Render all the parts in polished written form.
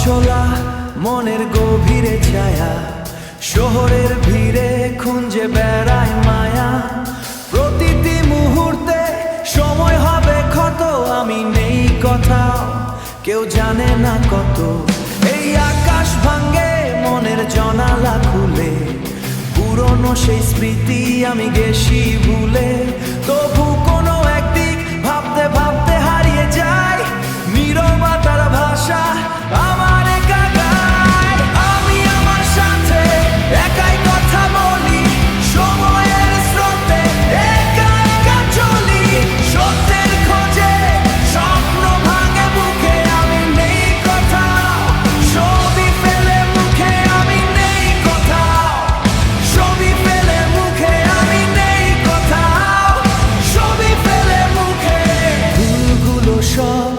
ছোলা মনের গভীরে ছায়া, শহরের ভিড়ে খুঁজে বেড়ায় মায়া। প্রতিটি মুহূর্তে সময় হবে ক্ষত, আমি নেই কোথাও, কেউ জানে না কত। এই আকাশ ভাঙে মনের জানালা খুলে, পুরনো সেই স্মৃতি আমি গেছি ভুলে। তবু কোনো একদিক ভাবতে ভাবতে হারিয়ে যায়, নীরবতার ভাষা আমার একা গায়। আমি আমার সাথে একাই কথা বলি, সময়ের স্রোতে একা একা চলি। সত্যের খোঁজে স্বপ্ন ভাঙে বুকে, আমি নেই কোথাও, ছবি ফেলে মুখে আমি নেই কোথাও। ছবি ফেলে মুখে আমি নেই কোথাও, ছবি ফেলে মুখে। ভুলগুলো সব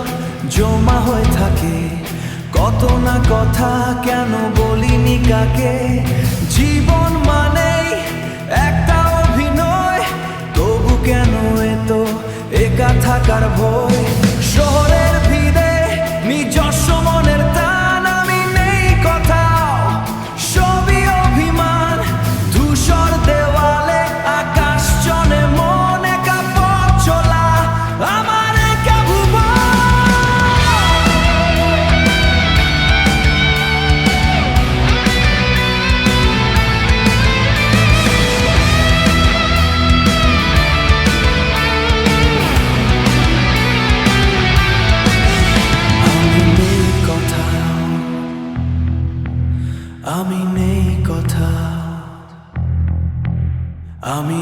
জমা হয়ে থাকে, কত না কথা কেন বলিনি কাকে। জীবন মানেই একটা অভিনয়, তবু কেন এত একা থাকার ভয়। শহরের ভিড়ে নিজস্ব মনের টান, আমি নেই কোথাও, সবই অভিমান। ধূসর দেওয়ালে আকাশ চলে, মন একা পথ চলা আমার একা ভুবন। আমি নেই কোথাও, আমি